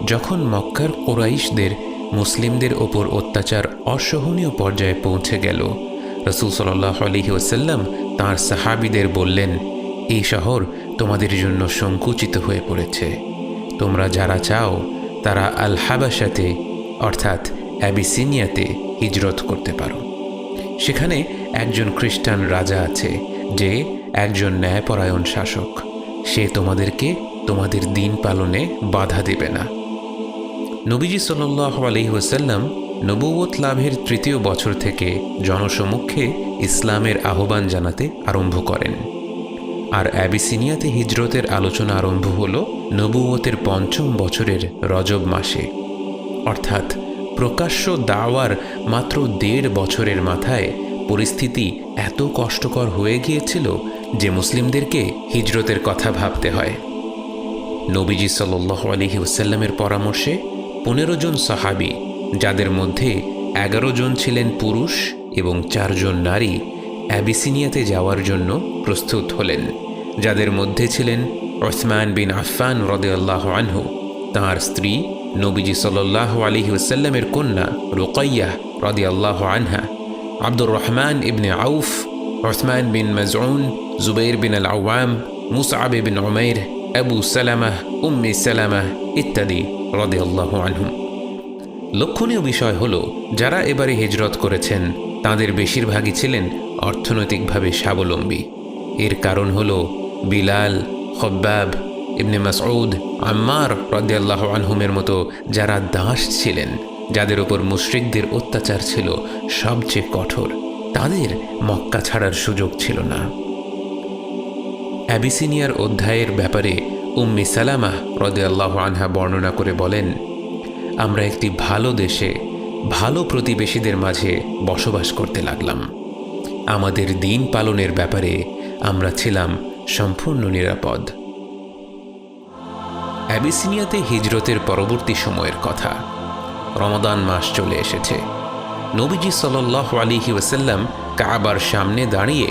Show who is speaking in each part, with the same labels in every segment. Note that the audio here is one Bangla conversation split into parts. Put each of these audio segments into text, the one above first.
Speaker 1: যখন মক্কার কুরাইশদের মুসলিমদের ওপর অত্যাচার অসহনীয় পর্যায়ে পৌঁছে গেল, রাসূল সাল্লাল্লাহু আলাইহি ওয়াসাল্লাম তাঁর সাহাবীদের বললেন, এই শহর তোমাদের জন্য সংকুচিত হয়ে পড়েছে। তোমরা যারা চাও তারা আল হাবাশাতে অর্থাৎ অ্যাবিসিনিয়াতে হিজরত করতে পারো। সেখানে একজন খ্রিস্টান রাজা আছে, যে একজন ন্যায়পরায়ণ শাসক। সে তোমাদেরকে তোমাদের দিন পালনে বাধা দেবে না। নবীজি সাল্লাল্লাহু আলাইহি ওয়াসাল্লাম নবুয়ত লাভের ৩য় বছর থেকে জনসমক্ষে ইসলামের আহ্বান জানাতে আরম্ভ করেন। আর অ্যাবিসিনিয়াতে হিজরতের আলোচনা আরম্ভ হল নবুয়তের ৫ম বছরের রজব মাসে, অর্থাৎ প্রকাশ্য দাওয়ার মাত্র ১.৫ বছরের মাথায় পরিস্থিতি এত কষ্টকর হয়ে গিয়েছিল যে মুসলিমদেরকে হিজরতের কথা ভাবতে হয়। নবীজি সাল্লাল্লাহু আলাইহি ওয়াসাল্লামের পরামর্শে ১৫ জন সাহাবী, যাদের মধ্যে ১১ জন ছিলেন পুরুষ এবং ৪ জন নারী, অ্যাবিসিনিয়াতে যাওয়ার জন্য প্রস্তুত হলেন, যাদের মধ্যে ছিলেন উসমান বিন আফফান রাদিয়াল্লাহু আনহু, তাঁর স্ত্রী নবীজি সাল্লাল্লাহু আলাইহি ওয়াসাল্লামের কন্যা রুকাইয়াহ রাদিয়াল্লাহু আনহা, আব্দুর রহমান ইবনে আউফ, উসমান বিন মাজউন, জুবাইর বিন আল আওয়াম, মুসআব বিন উমাইর, আবু সালামাহ, উম্মে সালামাহ ইত্যাদি রাদিয়াল্লাহু আনহুম। লক্ষণীয় বিষয় হল, যারা এবারে হিজরত করেছেন তাদের বেশিরভাগই ছিলেন অর্থনৈতিকভাবে স্বাবলম্বী। এর কারণ হল বিলাল, খব্বাব, ইবনে মাসউদ, আম্মার রাদিয়াল্লাহু আনহুমের মতো যারা দাস ছিলেন, যাদের উপর মুশরিকদের অত্যাচার ছিল সবচেয়ে কঠোর, তাদের মক্কা ছাড়ার সুযোগ ছিল না। অ্যাবিসিনিয়ার অধ্যায়ের ব্যাপারে উম্মে সালামাহ রাদিয়াল্লাহু আনহা বর্ণনা করে বলেন, আমরা একটি ভালো দেশে ভালো প্রতিবেশীদের মাঝে বসবাস করতে লাগলাম। আমাদের দিন পালনের ব্যাপারে আমরা ছিলাম সম্পূর্ণ নিরাপদ। অ্যাবিসিনিয়াতে হিজরতের পরবর্তী সময়ের কথা। রমাদান মাস চলে এসেছে। নবীজি সাল্লাল্লাহু আলাইহি ওয়াসাল্লাম কাবার সামনে দাঁড়িয়ে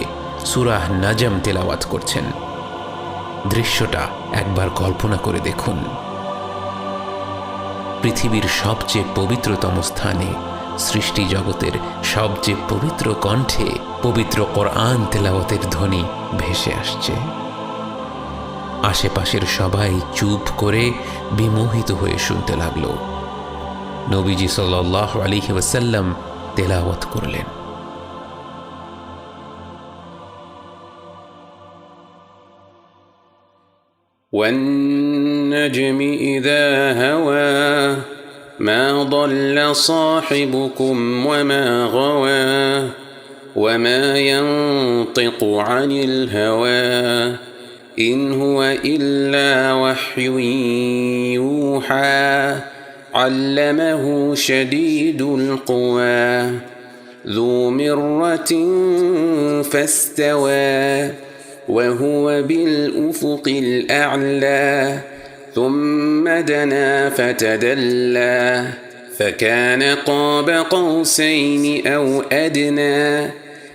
Speaker 1: সূরা নাজম তেলাওয়াত করছেন। দৃশ্যটা একবার কল্পনা করে দেখুন। পৃথিবীর সবচেয়ে পবিত্রতম স্থানে, সৃষ্টি জগতের সবচেয়ে পবিত্র কণ্ঠে পবিত্র কোরআন তেলাওয়াতের ধ্বনি ভেসে আসছে। আশেপাশের সবাই চুপ করে বিমোহিত হয়ে শুনতে লাগল। নবীজি সাল্লাল্লাহু আলাইহি ওয়াসাল্লাম তেলাওয়াত করলেন,
Speaker 2: والنجم إذا هوى ما ضل صاحبكم وما غوى وما ينطق عن الهوى إن هو إلا وحي يوحى علمه شديد القوى ذو مرة فاستوى وهو بالأفق الأعلى ثم دنا فتدلى فكان قاب قوسين أو أدنى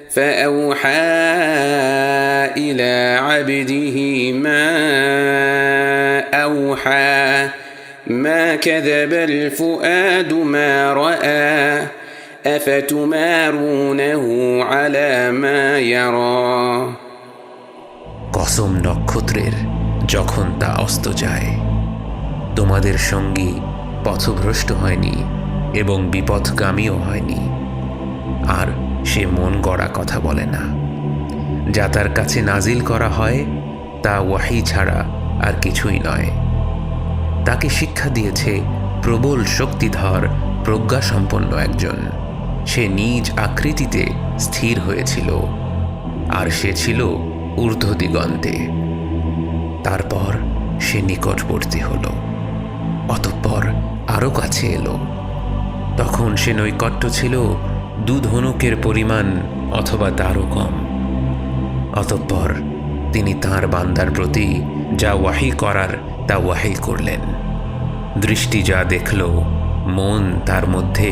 Speaker 2: فأوحى إلى عبده ما أوحى ما كذب الفؤاد ما رأى أفتمارونه على ما يرى
Speaker 1: কসম নক্ষত্রের, যখন তা অস্ত যায়, তোমাদের সঙ্গী পথভ্রষ্ট হয়নি এবং বিপথগামীও হয়নি, আর সে মন গড়া কথা বলে না। যা তার কাছে নাজিল করা হয় তা ওয়াহি ছাড়া আর কিছুই নয়। তাকে শিক্ষা দিয়েছে প্রবল শক্তিধর প্রজ্ঞাসম্পন্ন একজন। সে নিজ আকৃতিতে স্থির হয়েছিল, আর সে ছিল ঊর্ধ্ব দিগন্তে। তারপর সে নিকটবর্তী হল, অতঃপর আরও কাছে এলো। তখন সে নৈকট্য ছিল 2 ধনুকের পরিমাণ অথবা তারও কম। অতঃপর তিনি তাঁর বান্দার প্রতি যা ওয়াহি করার তা ওয়াহি করলেন। দৃষ্টি যা দেখল, মন তার মধ্যে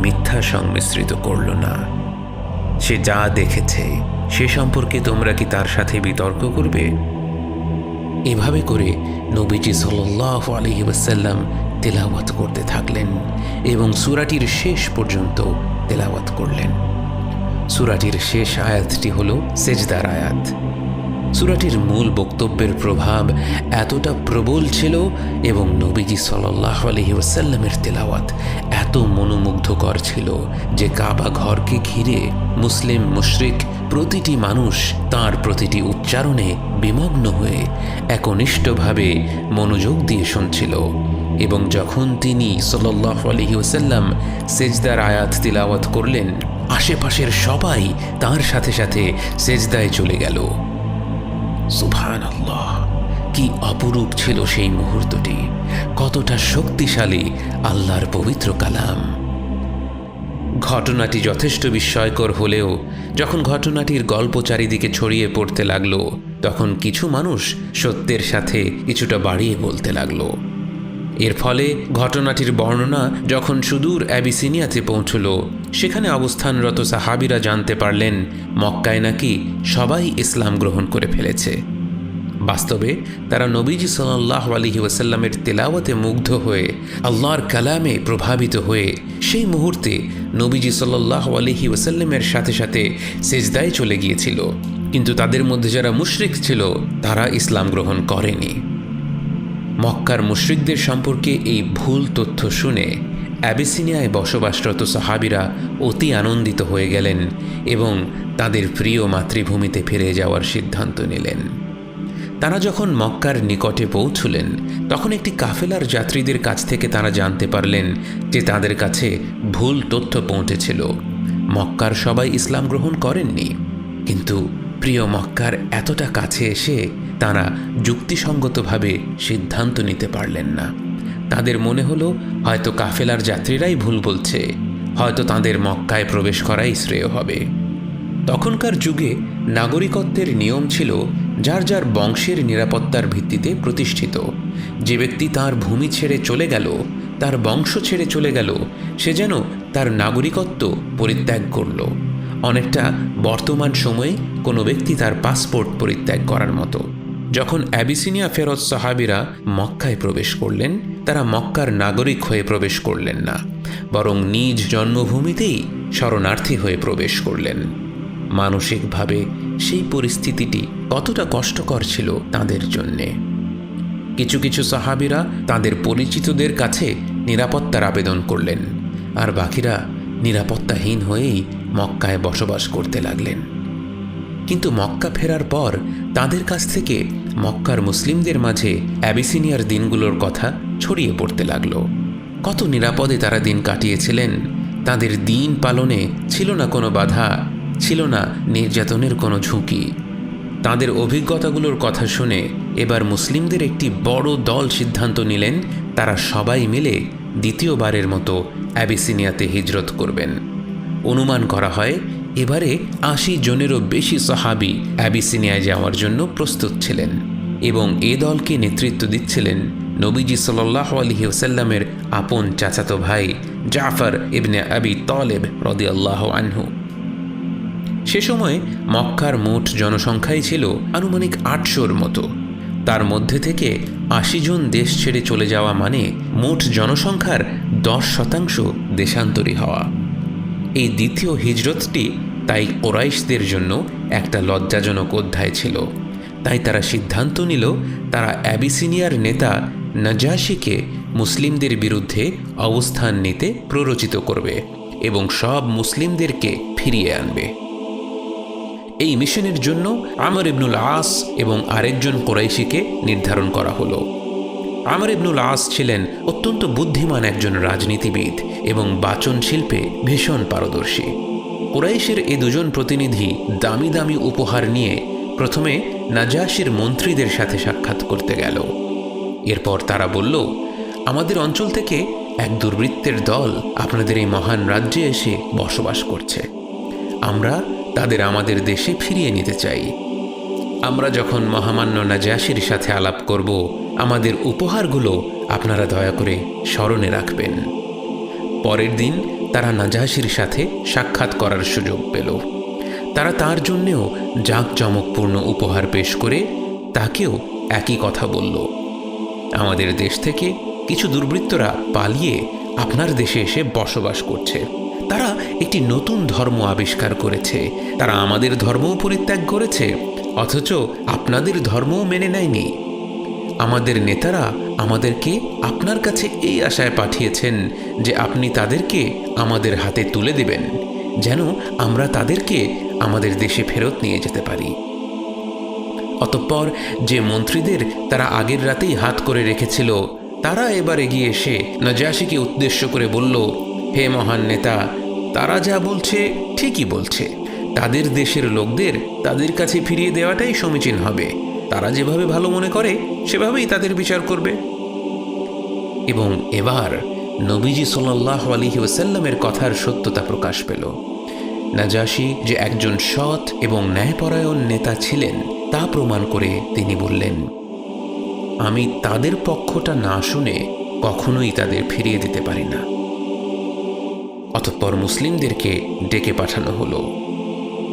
Speaker 1: মিথ্যা সংমিশ্রিত করল না। সে যা দেখেছে সে সম্পর্কে তোমরা কি তার সাথে বিতর্ক করবে? এভাবে করে নবীজি সাল্লাল্লাহু আলাইহি ওয়াসাল্লাম তেলাওয়াত করতে থাকলেন এবং সূরাটির শেষ পর্যন্ত তেলাওয়াত করলেন। সূরাটির শেষ আয়াতটি হল সেজদার আয়াত। সূরাটির মূল বক্তব্যের প্রভাব এতটা প্রবল ছিল এবং নবীজি সাল্লাল্লাহু আলাইহি ওয়াসাল্লামের তেলাওয়াত এত মনোমুগ্ধকর ছিল যে কাবা ঘরকে ঘিরে মুসলিম মুশরিক প্রতিটি মানুষ তার প্রতিটি উচ্চারণে বিমগ্ন হয়ে একনিষ্ঠভাবে মনোযোগ দিয়ে শুনছিল। এবং যখন তিনি সাল্লাল্লাহু আলাইহি ওয়াসাল্লাম সেজদার আয়াত তিলাওয়াত করলেন, আশেপাশের সবাই তার সাথে সাথে সেজদায় চলে গেল। সুবহানাল্লাহ, কি অপরূপ ছিল সেই মুহূর্তটি, কতটা শক্তিশালী আল্লাহর পবিত্র কালাম। ঘটনাটি যথেষ্ট বিস্ময়কর হলেও যখন ঘটনাটির গল্প চারিদিকে ছড়িয়ে পড়তে লাগলো, তখন কিছু মানুষ সত্যের সাথে কিছুটা বাড়িয়ে বলতে লাগলো। এর ফলে ঘটনাটির বর্ণনা যখন সুদূর অ্যাবিসিনিয়াতে পৌঁছল, সেখানে অবস্থানরত সাহাবীরা জানতে পারলেন মক্কায় নাকি সবাই ইসলাম গ্রহণ করে ফেলেছে। বাস্তবে তারা নবীজি সাল্লাল্লাহু আলাইহি ওয়াসাল্লামের তেলাওয়াতে মুগ্ধ হয়ে আল্লাহর কালামে প্রভাবিত হয়ে সেই মুহূর্তে নবীজি সাল্লাল্লাহু আলাইহি ওয়াসাল্লামের সাথে সাথে সেজদায় চলে গিয়েছিল। কিন্তু তাদের মধ্যে যারা মুশরিক ছিল তারা ইসলাম গ্রহণ করেনি। মক্কার মুশরিকদের সম্পর্কে এই ভুল তথ্য শুনে অ্যাবিসিনিয়ায় বসবাসরত সাহাবীরা অতি আনন্দিত হয়ে গেলেন এবং তাদের প্রিয় মাতৃভূমিতে ফিরে যাওয়ার সিদ্ধান্ত নিলেন। তারা যখন মক্কার নিকটে পৌঁছলেন, তখন একটি কাফেলার যাত্রীদের কাছ থেকে তারা জানতে পারলেন যে তাদের কাছে ভুল তথ্য পৌঁছেছিল। মক্কার সবাই ইসলাম গ্রহণ করেননি, কিন্তু প্রিয় মক্কার এতটা কাছে এসে তারা যুক্তিসঙ্গতভাবে সিদ্ধান্ত নিতে পারলেন না। তাদের মনে হলো হয়তো কাফেলার যাত্রীরাই ভুল বলছে, হয়তো তাদের মক্কায় প্রবেশ করাই শ্রেয় হবে। তখনকার যুগে নাগরিকত্বের নিয়ম ছিল যার যার বংশের নিরাপত্তার ভিত্তিতে প্রতিষ্ঠিত। যে ব্যক্তি তার ভূমি ছেড়ে চলে গেল, তার বংশ ছেড়ে চলে গেল, সে যেন তার নাগরিকত্ব পরিত্যাগ করল। অনেকটা বর্তমান সময়ে কোনো ব্যক্তি তার পাসপোর্ট পরিত্যাগ করার মতো। যখন অ্যাবিসিনিয়া ফেরত সাহাবীরা মক্কায় প্রবেশ করলেন, তারা মক্কার নাগরিক হয়ে প্রবেশ করলেন না, বরং নিজ জন্মভূমিতেই শরণার্থী হয়ে প্রবেশ করলেন। মানসিকভাবে সেই পরিস্থিতিটি কতটা কষ্টকর ছিল তাদের জন্যে। কিছু কিছু সাহাবীরা তাদের পরিচিতদের কাছে নিরাপত্তার আবেদন করলেন, আর বাকিরা নিরাপত্তাহীন হয়েই মক্কায় বসবাস করতে লাগলেন। কিন্তু মক্কা ফেরার পর তাদের কাছ থেকে মক্কার মুসলিমদের মাঝে অ্যাবিসিনিয়ার দিনগুলোর কথা ছড়িয়ে পড়তে লাগলো। কত নিরাপদে তারা দিন কাটিয়েছিলেন। তাদের দিন পালনে ছিল না কোনো বাধা, ছিল না নির্যাতনের কোনো ঝুঁকি। তাদের অভিজ্ঞতাগুলোর কথা শুনে এবার মুসলিমদের একটি বড় দল সিদ্ধান্ত নিলেন তারা সবাই মিলে দ্বিতীয়বারের মতো অ্যাবিসিনিয়াতে হিজরত করবেন। অনুমান করা হয় এবারে ৮০ জনেরও বেশি সাহাবী অ্যাবিসিনিয়ায় যাওয়ার জন্য প্রস্তুত ছিলেন এবং এ দলকে নেতৃত্ব দিচ্ছিলেন নবীজি সাল্লাল্লাহু আলাইহি ওয়াসাল্লামের আপন চাচাতো ভাই জাফর ইবনে আবি তালেব রাদিয়াল্লাহু আনহু। সে সময় মক্কার মোট জনসংখ্যাই ছিল আনুমানিক ৮০০-র মতো। তার মধ্যে থেকে ৮০ জন দেশ ছেড়ে চলে যাওয়া মানে মোট জনসংখ্যার ১০% দেশান্তরী হওয়া। এই দ্বিতীয় হিজরতটি তাই কুরাইশদের জন্য একটা লজ্জাজনক অধ্যায় ছিল। তাই তারা সিদ্ধান্ত নিল তারা অ্যাবিসিনিয়ার নেতা নাজাশিকে মুসলিমদের বিরুদ্ধে অবস্থান নিতে প্ররোচিত করবে এবং সব মুসলিমদেরকে ফিরিয়ে আনবে। এই মিশনের জন্য আমর ইবনুল আস এবং আরেকজন কুরাইশিকে নির্ধারণ করা হলো। আমর ইবনুল আস ছিলেন অত্যন্ত বুদ্ধিমান একজন রাজনীতিবিদ এবং বাচন শিল্পে ভীষণ পারদর্শী। কুরাইশের এই দুজন প্রতিনিধি দামি দামি উপহার নিয়ে প্রথমে নাজাশির মন্ত্রীদের সাথে সাক্ষাৎ করতে গেল। এরপর তারা বলল, আমাদের অঞ্চল থেকে এক দুর্বৃত্তের দল আপনাদের এই মহান রাজ্যে এসে বসবাস করছে। আমরা তাদের আমাদের দেশে ফিরিয়ে নিতে চাই। আমরা যখন মহামান্য নাজাশির সাথে আলাপ করব, আমাদের উপহারগুলো আপনারা দয়া করে স্মরণে রাখবেন। পরের দিন তারা নাজাশির সাথে সাক্ষাৎ করার সুযোগ পেল। তারা তার জন্যেও জাঁকজমকপূর্ণ উপহার পেশ করে তাকেও একই কথা বলল, আমাদের দেশ থেকে কিছু দুর্বৃত্তরা পালিয়ে আপনার দেশে এসে বসবাস করছে। তারা একটি নতুন ধর্ম আবিষ্কার করেছে। তারা আমাদের ধর্মও পরিত্যাগ করেছে, অথচ আপনাদের ধর্মও মেনে নেয়নি। আমাদের নেতারা আমাদেরকে আপনার কাছে এই আশায় পাঠিয়েছেন যে আপনি তাদেরকে আমাদের হাতে তুলে দেবেন, যেন আমরা তাদেরকে আমাদের দেশে ফেরত নিয়ে যেতে পারি। অতঃপর যে মন্ত্রীদের তারা আগের রাতেই হাত করে রেখেছিল, তারা এবার এগিয়ে এসে নাজাশিকে উদ্দেশ্য করে বলল, হে মহান নেতা, তারা যা বলছে ঠিকই বলছে। তাদের দেশের লোকদের তাদের কাছে ফিরিয়ে দেওয়াটাই সমীচীন হবে। তারা যেভাবে ভালো মনে করে সেভাবেই তাদের বিচার করবে। এবং এবার নবীজি সাল্লাল্লাহু আলাইহি ওয়াসাল্লামের কথার সত্যতা প্রকাশ পেল। নাজাশি যে একজন সৎ এবং ন্যায়পরায়ণ নেতা ছিলেন তা প্রমাণ করে তিনি বললেন, আমি তাদের পক্ষটা না শুনে কখনোই তাদের ফিরিয়ে দিতে পারি না। অতঃপর মুসলিমদেরকে ডেকে পাঠানো হলো।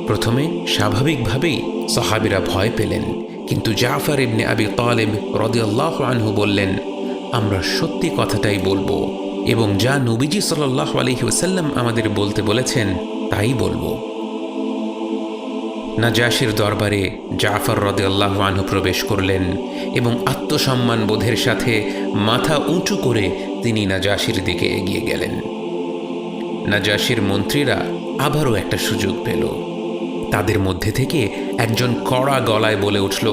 Speaker 1: প্রথমে স্বাভাবিকভাবেই সাহাবীরা ভয় পেলেন, কিন্তু জাফর ইবনে আবি তালিব রাদিয়াল্লাহু আনহু বললেন, আমরা সত্যি কথাটাই বলবো এবং যা নবীজি সাল্লাল্লাহু আলাইহি ওয়াসাল্লাম আমাদের বলতে বলেছেন তাই বলবো। নাজাশির দরবারে জাফর রাদিয়াল্লাহু আনহু প্রবেশ করলেন এবং আত্মসম্মান বোধের সাথে মাথা উঁচু করে তিনি নাজাশির দিকে এগিয়ে গেলেন। নাজাশির মন্ত্রীরা আবারও একটা সুযোগ পেল। তাদের মধ্যে থেকে একজন কড়া গলায় বলে উঠল,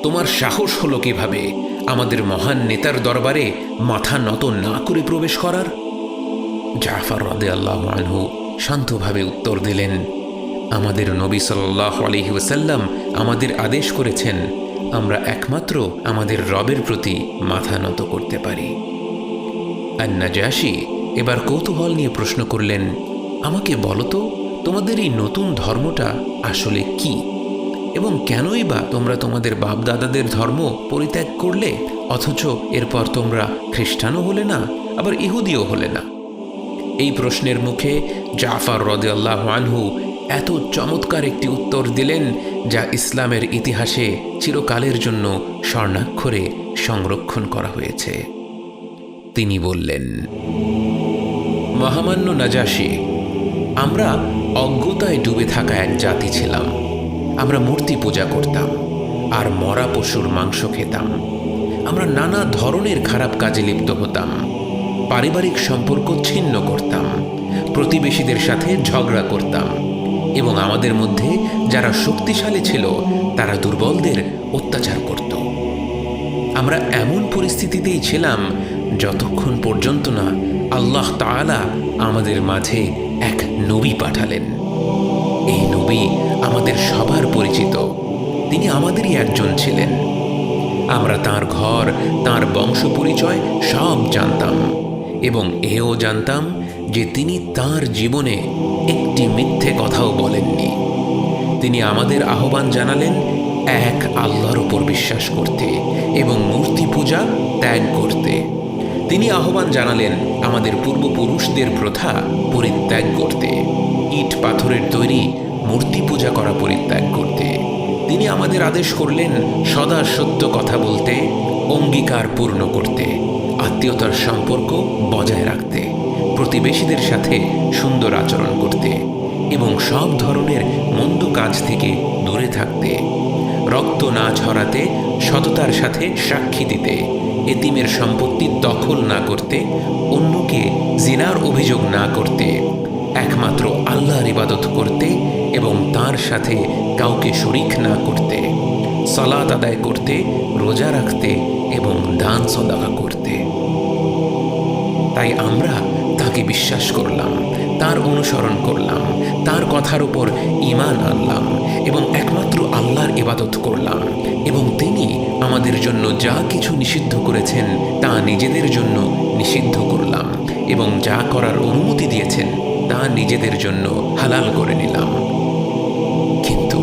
Speaker 1: তোমার সাহস হলো কিভাবে আমাদের মহান নেতার দরবারে মাথা নত না করে প্রবেশ করার? জাফর রাদিয়াল্লাহু আনহু শান্তভাবে উত্তর দিলেন, আমাদের নবী সাল্লাল্লাহু আলাইহি ওয়াসাল্লাম আমাদের আদেশ করেছেন আমরা একমাত্র আমাদের রবের প্রতি মাথা নত করতে পারি। আর নাজাশি এবার কৌতূহল নিয়ে প্রশ্ন করলেন, আমাকে বলো তো, তোমাদের এই নতুন ধর্মটা আসলে কি এবং কেনই বা তোমরা তোমাদের বাপদাদাদের ধর্ম পরিত্যাগ করলে, অথচ এরপর তোমরা খ্রিস্টানও হলে না, আবার ইহুদিও হলে না? এই প্রশ্নের মুখে জাফর রাদিয়াল্লাহু আনহু এত চমৎকার একটি উত্তর দিলেন যা ইসলামের ইতিহাসে চিরকালের জন্য স্বর্ণাক্ষরে সংরক্ষণ করা হয়েছে। তিনি বললেন, মহামান্য নাজাশি, আমরা অজ্ঞতায় ডুবে থাকা এক জাতি ছিলাম। আমরা মূর্তি পূজা করতাম আর মরা পশুর মাংস খেতাম। আমরা নানা ধরনের খারাপ কাজে লিপ্ত হতাম, পারিবারিক সম্পর্ক ছিন্ন করতাম, প্রতিবেশীদের সাথে ঝগড়া করতাম এবং আমাদের মধ্যে যারা শক্তিশালী ছিল তারা দুর্বলদের অত্যাচার করত। আমরা এমন পরিস্থিতিতেই ছিলাম যতক্ষণ পর্যন্ত না আল্লাহ তাআলা আমাদের মাঝে এক নবী পাঠালেন। এই নবী আমাদের সবার পরিচিত, তিনি আমাদেরই একজন ছিলেন। আমরা তার ঘর, তার বংশ পরিচয় সব জানতাম এবং এও জানতাম যে তিনি তার জীবনে একটি মিথ্যে কথাও বলেননি। তিনি আমাদের আহ্বান জানালেন এক আল্লাহর উপর বিশ্বাস করতে এবং মূর্তি পূজা ত্যাগ করতে। তিনি আহ্বান জানালেন আমাদের পূর্বপুরুষদের প্রথা পরিত্যাগ করতে, ইট পাথরের তৈরি মূর্তি পূজা করা পরিত্যাগ করতে। তিনি আমাদের আদেশ করলেন সদা সত্য কথা বলতে, অঙ্গীকার পূর্ণ করতে, আত্মীয়তার সম্পর্ক বজায় রাখতে, প্রতিবেশীদের সাথে সুন্দর আচরণ করতে এবং সব ধরনের মন্দ কাজ থেকে দূরে থাকতে, রক্ত না ঝরাতে, সততার সাথে সাক্ষী দিতে, এতিমের সম্পত্তি দখল না করতে, অন্যকে জিনার অভিযোগ না করতে, একমাত্র আল্লাহর ইবাদত করতে এবং তার সাথে কাউকে শরীক না করতে, সালাত আদায় করতে, রোজা রাখতে এবং দান সদকা করতে। তাই আমরা তাকে বিশ্বাস করলাম, তার অনুসরণ করলাম, তার কথার উপর ঈমান আনলাম এবং একমাত্র আল্লাহর ইবাদত করলাম এবং তিনি আমাদের জন্য যা কিছু নিষিদ্ধ করেছেন তা নিজেদের জন্য নিষিদ্ধ করলাম এবং যা করার অনুমতি দিয়েছেন তা নিজেদের জন্য হালাল করে নিলাম। কিন্তু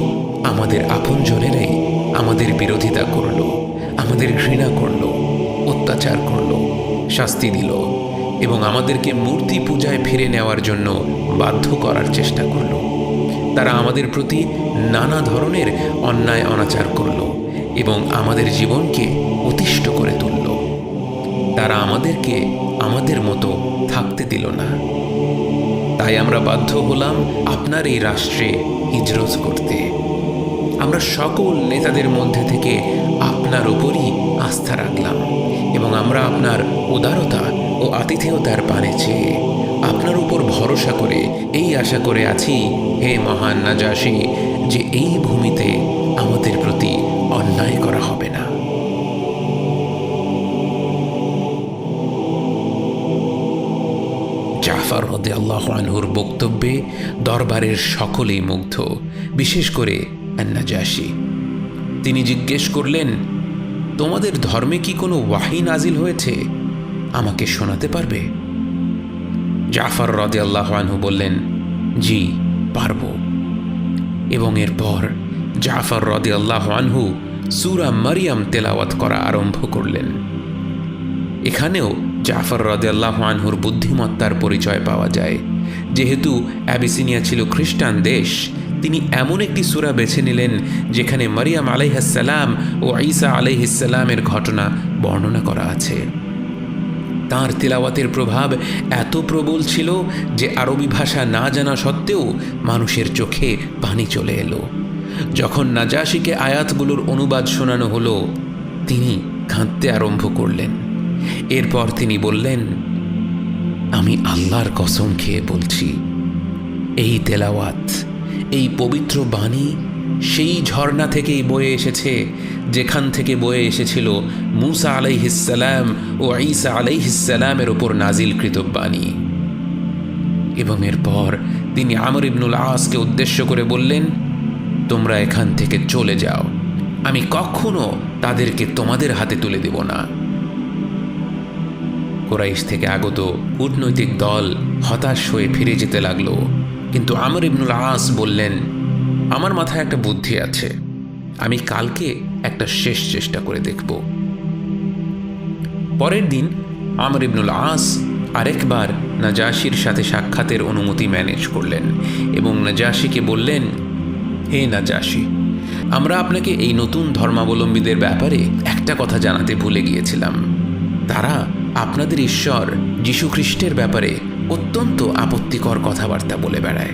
Speaker 1: আমাদের আপনজনেরাই আমাদের বিরোধিতা করল, আমাদের ঘৃণা করল, অত্যাচার করল, শাস্তি দিল এবং আমাদেরকে মূর্তি পূজায় ফিরে নেওয়ার জন্য বাধ্য করার চেষ্টা করল। তারা আমাদের প্রতি নানা ধরনের অন্যায় অনাচার করল এবং আমাদের জীবনকে অতিষ্ঠ করে তুলল। তারা আমাদেরকে আমাদের মতো থাকতে দিল না। তাই আমরা বাধ্য হলাম আপনার এই রাষ্ট্রে হিজরত করতে। আমরা সকল নেতাদের মধ্যে থেকে আপনার উপরই আস্থা রাখলাম এবং আমরা আপনার উদারতা ও আতিথেয়তার পানে চেয়ে আপনার উপর ভরসা করে এই আশা করে আছি, হে মহান নাজাশী, যে এই ভূমিতে আমাদের প্রতি অন্যায় করা হবে না। জাফর রাদিয়াল্লাহু আনহুর বক্তব্যে দরবারের সকলেই মুগ্ধ, বিশেষ করে আন-নাজাশী। তিনি জিজ্ঞেস করলেন, তোমাদের ধর্মে কি কোনো ওয়াহী নাজিল হয়েছে? আমাকে শোনাতে পারবে? জাফর রাদিয়াল্লাহু আনহু বললেন, জি, পারব। এবং এরপর জাফর রাদিয়াল্লাহু আনহু সূরা মারইয়াম তেলাওয়াত করা আরম্ভ করলেন। এখানেও জাফর রাদিয়াল্লাহু আনহুর বুদ্ধিমত্তার পরিচয় পাওয়া যায়। যেহেতু অ্যাবিসিনিয়া ছিল খ্রিস্টান দেশ, তিনি এমন একটি সূরা বেছে নিলেন যেখানে মারিয়াম আলাইহিস সালাম ও ঈসা আলাইহিস সালামের ঘটনা বর্ণনা করা আছে। তাঁর তিলাওয়াতের প্রভাব এত প্রবল ছিল যে আরবি ভাষা না জানা সত্ত্বেও মানুষের চোখে পানি চলে এলো। যখন নাজাশীকে আয়াতগুলোর অনুবাদ শোনানো হলো, তিনি কাঁদতে আরম্ভ করলেন। এরপর তিনি বললেন, আমি আল্লাহর কসম খেয়ে বলছি, এই তেলাওয়াত, এই পবিত্র বাণী সেই ঝর্ণা থেকেই বয়ে এসেছে যেখান থেকে বয়ে এসেছিল মূসা আলাইহিস সালাম ও ঈসা আলাইহিস সালামের ওপর নাজিলকৃত বাণী। এবং এরপর তিনি আমর ইবনুল আসকে উদ্দেশ্য করে বললেন, তোমরা এখান থেকে চলে যাও, আমি কখনো তাদেরকে তোমাদের হাতে তুলে দেব না। কুরাইশ থেকে আগত কূটনৈতিক দল হতাশ হয়ে ফিরে যেতে লাগলো, কিন্তু আমর ইবনুল আস বললেন, আমার মাথায় একটা বুদ্ধি আছে, আমি কালকে একটা শেষ চেষ্টা করে দেখব। পরের দিন আমর ইবনুল আস আরেকবার নাজাশীর সাথে সাক্ষাতের অনুমতি ম্যানেজ করলেন এবং নাজাশীকে বললেন, হে নাজাশী, আমরা আপনাকে এই নতুন ধর্মাবলম্বীদের ব্যাপারে একটা কথা জানাতে ভুলে গিয়েছিলাম। তারা আপনাদের ঈশ্বর যীশু খ্রিস্টের ব্যাপারে অত্যন্ত আপত্তিকর কথাবার্তা বলে বেড়ায়।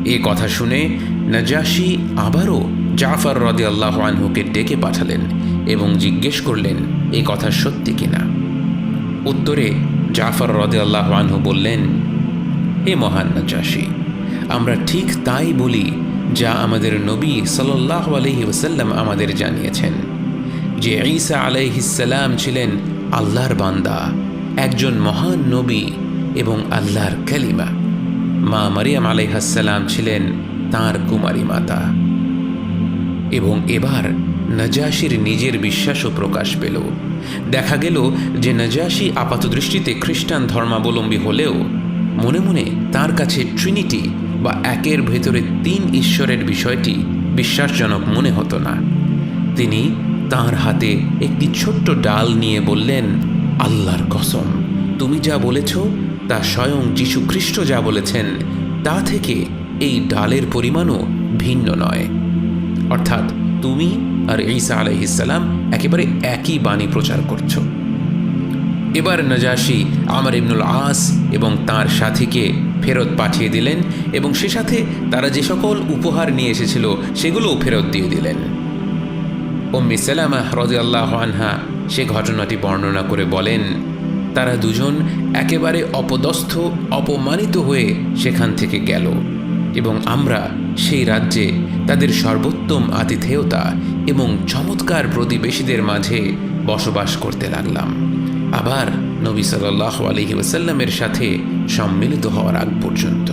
Speaker 1: এ কথা শুনে নাজাশী আবারও জাফর রাদিয়াল্লাহু আনহুকে ডেকে পাঠালেন এবং জিজ্ঞেস করলেন, এ কথা সত্যি কিনা। উত্তরে জাফর রাদিয়াল্লাহু আনহু বললেন, হে মহান নাজাশী, আমরা ঠিক তাই বলি যা আমাদের নবী সাল্লাল্লাহু আলাইহি ওয়াসাল্লাম আমাদের জানিয়েছেন, যে ঈসা আলাইহিস সালাম ছিলেন আল্লাহর বান্দা, একজন মহান নবী এবং আল্লাহর কালিমা। মা মারিয়াম আলাইহিস সালাম ছিলেন তাঁর কুমারী মাতা। এবং এবার নাজাশীর নিজের বিশ্বাসও প্রকাশ পেল। দেখা গেল যে নাজাশী আপাতদৃষ্টিতে খ্রিস্টান ধর্মাবলম্বী হলেও মনে মনে তার কাছে ট্রিনিটি বা একের ভেতরে তিন ঈশ্বরের বিষয়টি বিশ্বাসজনক মনে হতো না। তিনি তাঁর হাতে একটি ছোট্ট ডাল নিয়ে বললেন, আল্লাহর কসম, তুমি যা বলেছ তা স্বয়ং যীশু খ্রিস্ট যা বলেছেন তা থেকে এই ডালের পরিমাণও ভিন্ন নয়। অর্থাৎ তুমি আর ঈসা আলাইহিস সালাম একেবারে একই বাণী প্রচার করছ। এবার নাজাশী আমর ইবনুল আস এবং তাঁর সাথীকে ফেরত পাঠিয়ে দিলেন এবং সে সাথে তারা যে সকল উপহার নিয়ে এসেছিল সেগুলোও ফেরত দিয়ে দিলেন। উম্মে সালামা রাদিয়াল্লাহু আনহা সে ঘটনাটি বর্ণনা করে বলেন, তারা দুজন একেবারে অপদস্থ অপমানিত হয়ে সেখান থেকে গেল এবং আমরা সেই রাজ্যে তাদের সর্বোত্তম আতিথেয়তা এবং চমৎকার প্রতিবেশীদের মাঝে বসবাস করতে লাগলাম, আবার নবী সাল্লাল্লাহু আলাইহি ওয়াসাল্লামের সাথে সম্মিলিত হওয়ার আগ পর্যন্ত।